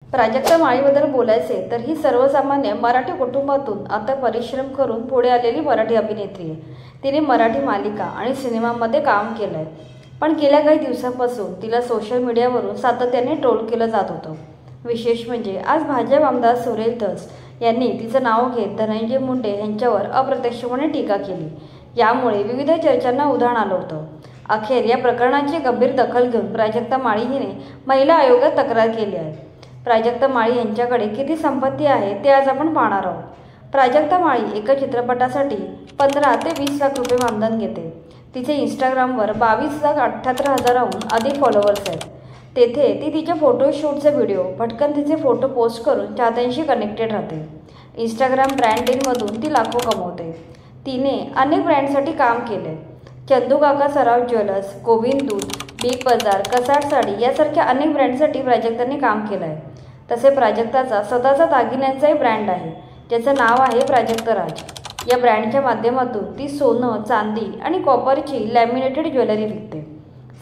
प्राजक्ता माळीबद्दल बोलायचे तर ही सर्वसामान्य मराठी कुटुंबातून आता परिश्रम करून पुढे आलेली मराठी अभिनेत्री आहे। तिने मराठी मालिका आणि सिनेमांमध्ये काम केलं आहे, पण गेल्या काही दिवसांपासून तिला सोशल मीडियावरून सातत्याने ट्रोल केलं जात होतं। विशेष म्हणजे आज भाजप आमदार सुरेश धस यांनी तिचं नाव घेत धनंजय मुंडे यांच्यावर अप्रत्यक्षपणे टीका केली। यामुळे विविध चर्चांना उधाण आलं होतं। अखेर या प्रकरणाची गंभीर दखल घेऊन प्राजक्ता माळी हिने महिला आयोगात तक्रार केली आहे। प्राजक्ता माळी यांच्याकडे किती संपत्ती आहे ते आज आपण पाहणार आहोत। प्राजक्ता माळी एका चित्रपटासाठी 15 ते 20 लाख रुपये मानधन घेते। तिचे इंस्टाग्रामवर 22,78,000हून अधिक फॉलोअर्स आहेत। तेथे ती तिच्या फोटोशूटचे व्हिडिओ पटकन तिचे फोटो पोस्ट करून चाहत्यांशी कनेक्टेड राहते। इंस्टाग्राम ब्रँड डीलमधून ती लाखो कमवते। तिने अनेक ब्रँडसाठी काम केले। चंदू काका सराफ ज्वेलर्स, गोविंद दूध, बिग बाजार, कसाट साडी यासारख्या अनेक ब्रँडसाठी प्राजक्ताने काम केलं आहे। तसे प्राजक्ताचा स्वतःचा दागिन्यांचाही ब्रँड आहे, ज्याचं नाव आहे प्राजक्ता राज। या ब्रँडच्या माध्यमातून ती सोनं, चांदी आणि कॉपरची लॅमिनेटेड ज्वेलरी विकते।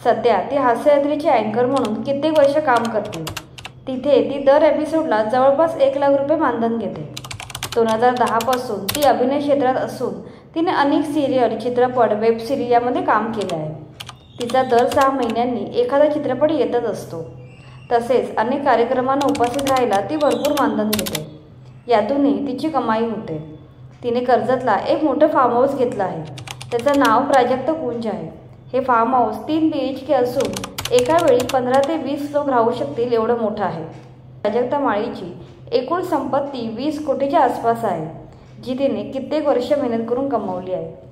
सध्या ती हास्ययात्रेची अँकर म्हणून कित्येक वर्ष काम करते। तिथे ती दर एपिसोडला जवळपास 1 लाख रुपये मानधन घेते। 2010 पासून ती अभिनय क्षेत्रात असून तिने अनेक सिरियल, चित्रपट, वेब सिरीज यामध्ये काम केलं आहे। तिचा दर 6 महिन्यांनी एखादा चित्रपट येतच असतो। तसेच अनेक कार्यक्रमांना उपस्थित राहायला ती भरपूर मानधन घेते। यातूनही तिची कमाई होते। तिने कर्जतला एक मोठं फार्म हाऊस घेतलं आहे, त्याचं नाव प्राजक्त कुंज आहे। हे फार्म हाऊस 3 BHK असून एका वेळी 15 ते 20 लोक राहू शकतील एवढं मोठं आहे। प्राजक्ता माळीची एकूण संपत्ती 20 कोटीच्या आसपास आहे, जी तिने कित्येक वर्ष मेहनत करून कमावली आहे।